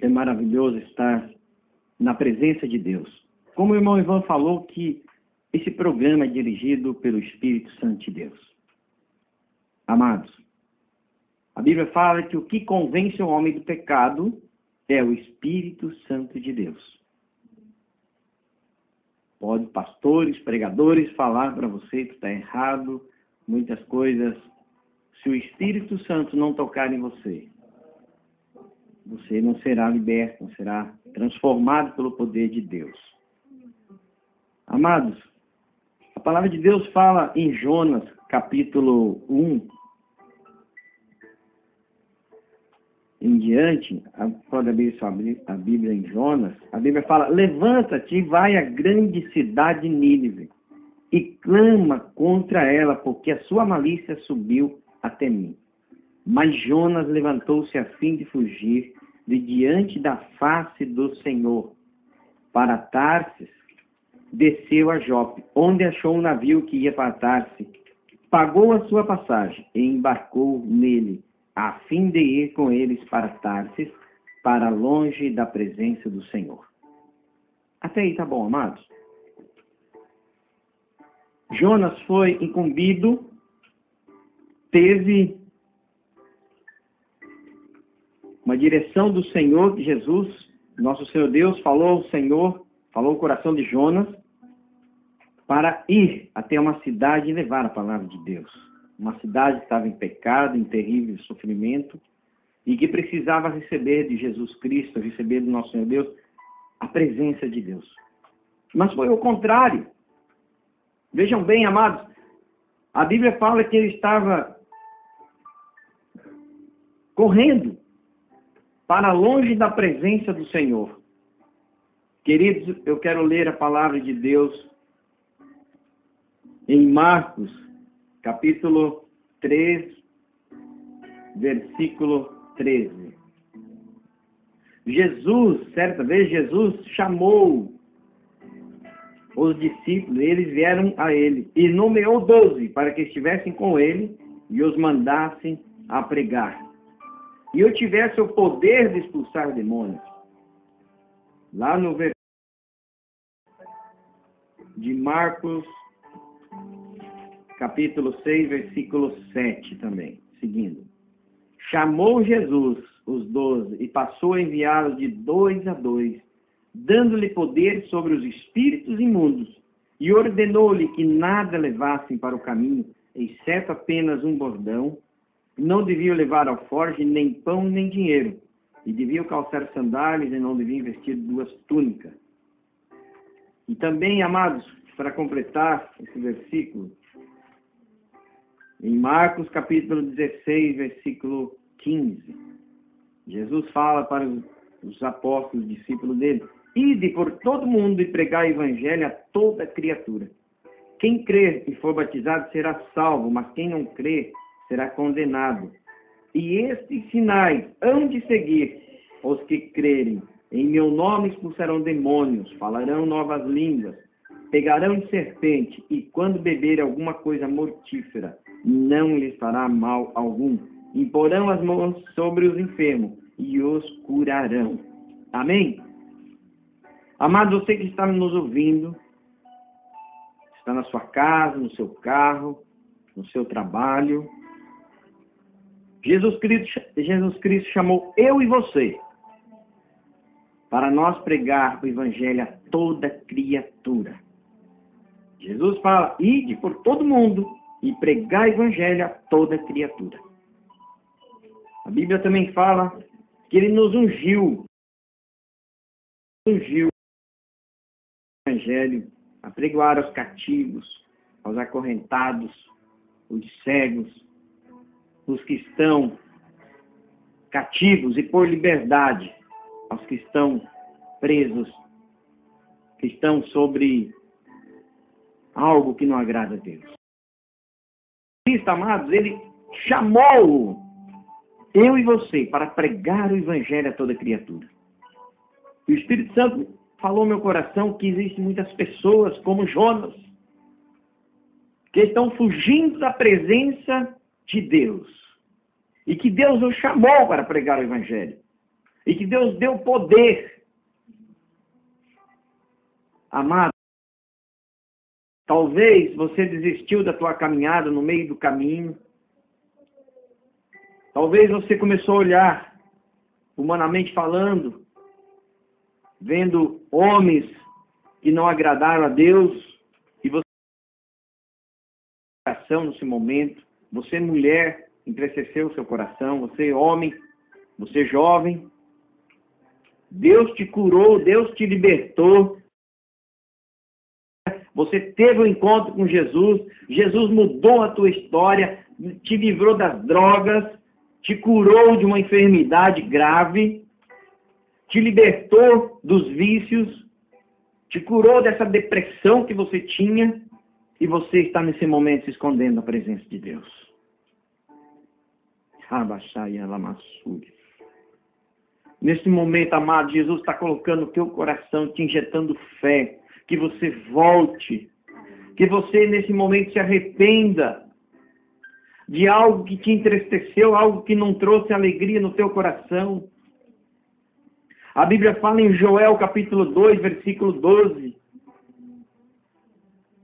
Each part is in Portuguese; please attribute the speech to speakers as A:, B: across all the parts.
A: É maravilhoso estar na presença de Deus. Como o irmão Ivan falou, que esse programa é dirigido pelo Espírito Santo de Deus. Amados, a Bíblia fala que o que convence o homem do pecado é o Espírito Santo de Deus. Pode pastores, pregadores falar para você que está errado, muitas coisas. Se o Espírito Santo não tocar em você, você não será liberto, não será transformado pelo poder de Deus. Amados, a palavra de Deus fala em Jonas, capítulo 1, em diante, pode abrir a Bíblia em Jonas, a Bíblia fala: levanta-te e vai à grande cidade Nínive e clama contra ela, porque a sua malícia subiu até mim. Mas Jonas levantou-se a fim de fugir de diante da face do Senhor. Para Tarsis, desceu a Jope, onde achou um navio que ia para Tarsis. Pagou a sua passagem e embarcou nele, a fim de ir com eles para Tarsis, para longe da presença do Senhor. Até aí tá bom, amados? Jonas foi incumbido, teve uma direção do Senhor, de Jesus, nosso Senhor Deus, falou ao Senhor, falou o coração de Jonas, para ir até uma cidade e levar a palavra de Deus. Uma cidade que estava em pecado, em terrível sofrimento, e que precisava receber de Jesus Cristo, receber do nosso Senhor Deus, a presença de Deus. Mas foi o contrário. Vejam bem, amados, a Bíblia fala que ele estava correndo para longe da presença do Senhor. Queridos, eu quero ler a palavra de Deus em Marcos, capítulo 3, versículo 13. Certa vez, Jesus chamou os discípulos, eles vieram a ele, e nomeou 12 para que estivessem com ele e os mandassem a pregar. E eu tivesse o poder de expulsar demônios. Lá no versículo de Marcos, capítulo 6, versículo 7 também, seguindo. Chamou Jesus os 12 e passou a enviá-los de 2 a 2, dando-lhe poder sobre os espíritos imundos, e ordenou-lhe que nada levassem para o caminho, exceto apenas um bordão. Não deviam levar alforje, nem pão, nem dinheiro, e deviam calçar sandálias, e não deviam vestir 2 túnicas. E também, amados, para completar esse versículo, em Marcos capítulo 16, versículo 15, Jesus fala para os apóstolos, discípulos dele: ide por todo mundo e pregai o evangelho a toda criatura. Quem crer e for batizado será salvo, mas quem não crer será condenado. E estes sinais hão de seguir os que crerem. Em meu nome expulsarão demônios, falarão novas línguas, pegarão em serpente, e quando beberem alguma coisa mortífera, não lhes fará mal algum. Imporão as mãos sobre os enfermos e os curarão. Amém? Amado, você que está nos ouvindo, está na sua casa, no seu carro, no seu trabalho, Jesus Cristo chamou eu e você para nós pregar o evangelho a toda criatura. Jesus fala: ide por todo mundo e pregar o evangelho a toda criatura. A Bíblia também fala que ele nos ungiu o evangelho a pregoar aos cativos, aos acorrentados, os cegos, os que estão cativos, e por liberdade aos que estão presos, que estão sobre algo que não agrada a Deus. Cristo, amados, ele chamou eu e você para pregar o evangelho a toda criatura. E o Espírito Santo falou no meu coração que existem muitas pessoas como Jonas, que estão fugindo da presença de Deus, e que Deus os chamou para pregar o evangelho. E que Deus deu poder. Amado, talvez você desistiu da tua caminhada no meio do caminho. Talvez você começou a olhar, humanamente falando, vendo homens que não agradaram a Deus, e você coração nesse momento, você mulher, entristeceu o seu coração, você homem, você jovem, Deus te curou, Deus te libertou, você teve um encontro com Jesus, Jesus mudou a tua história, te livrou das drogas, te curou de uma enfermidade grave, te libertou dos vícios, te curou dessa depressão que você tinha, e você está nesse momento se escondendo da presença de Deus. Nesse momento, amado, Jesus está colocando no teu coração, te injetando fé, que você volte, que você nesse momento se arrependa de algo que te entristeceu, algo que não trouxe alegria no teu coração. A Bíblia fala em Joel capítulo 2, versículo 12.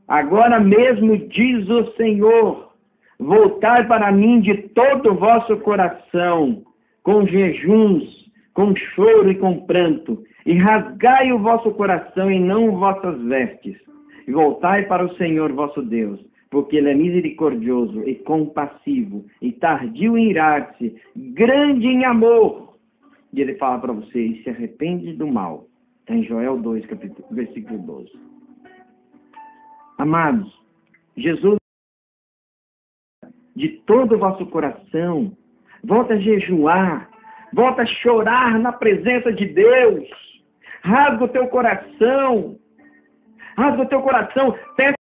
A: Agora mesmo diz o Senhor, voltai para mim de todo o vosso coração, com jejuns, com choro e com pranto, e rasgai o vosso coração e não vossas vestes, e voltai para o Senhor vosso Deus, porque Ele é misericordioso e compassivo, e tardio em irar-se, grande em amor. E Ele fala para você, e se arrepende do mal. Está em Joel 2, versículo 12. Amados, Jesus, de todo o vosso coração, volta a jejuar, volta a chorar na presença de Deus, rasga o teu coração, peça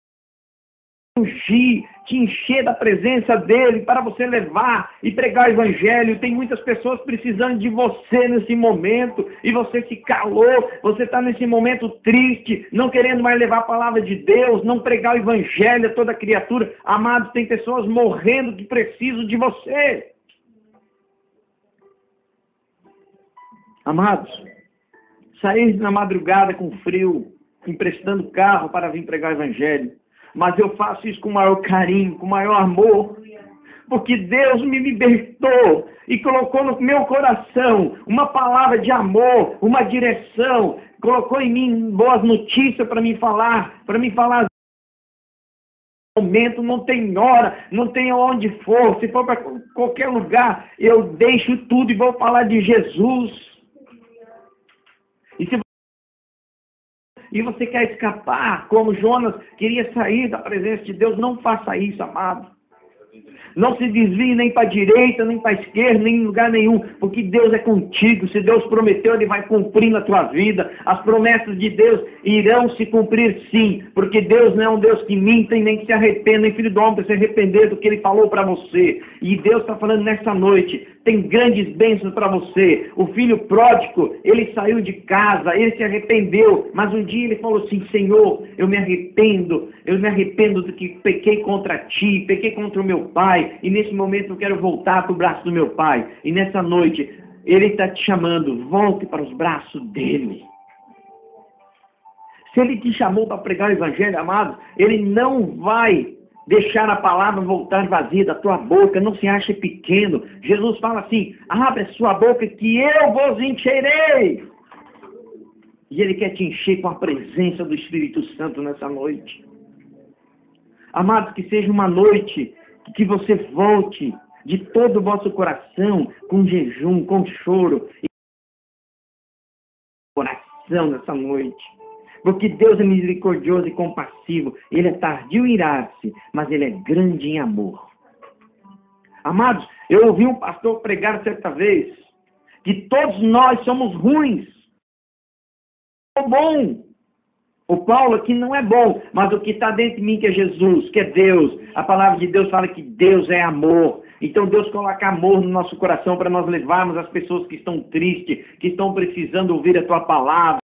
A: te encher da presença dele para você levar e pregar o evangelho. Tem muitas pessoas precisando de você nesse momento e você se calou, você está nesse momento triste, não querendo mais levar a palavra de Deus, não pregar o evangelho a toda criatura. Amados, tem pessoas morrendo que precisam de você. Amados, saí na madrugada com frio, emprestando carro para vir pregar o evangelho. Mas eu faço isso com o maior carinho, com o maior amor, porque Deus me libertou e colocou no meu coração uma palavra de amor, uma direção, colocou em mim boas notícias para me falar momento, não tem hora, não tem onde for, se for para qualquer lugar, eu deixo tudo e vou falar de Jesus. E você quer escapar, como Jonas queria sair da presença de Deus, não faça isso, amado. Não se desvie nem para a direita, nem para a esquerda, nem em lugar nenhum, porque Deus é contigo. Se Deus prometeu, Ele vai cumprir na tua vida. As promessas de Deus irão se cumprir sim, porque Deus não é um Deus que minta e nem que se arrependa, nem filho do homem para se arrepender do que Ele falou para você. E Deus está falando nessa noite, tem grandes bênçãos para você. O filho pródigo, ele saiu de casa, ele se arrependeu, mas um dia ele falou assim, Senhor, eu me arrependo do que pequei contra ti, pequei contra o meu pai, e nesse momento eu quero voltar para o braço do meu pai. E nessa noite, ele está te chamando, volte para os braços dele. Se ele te chamou para pregar o evangelho, amado, ele não vai deixar a palavra voltar vazia da tua boca, não se ache pequeno. Jesus fala assim, abre a sua boca que eu vos encherei. E Ele quer te encher com a presença do Espírito Santo nessa noite. Amados, que seja uma noite que você volte de todo o vosso coração, com jejum, com choro, e coração nessa noite. Porque Deus é misericordioso e compassivo. Ele é tardio em irar-se, mas Ele é grande em amor. Amados, eu ouvi um pastor pregar certa vez que todos nós somos ruins. O bom. O Paulo aqui não é bom, mas o que está dentro de mim que é Jesus, que é Deus. A palavra de Deus fala que Deus é amor. Então Deus coloca amor no nosso coração para nós levarmos as pessoas que estão tristes, que estão precisando ouvir a tua palavra.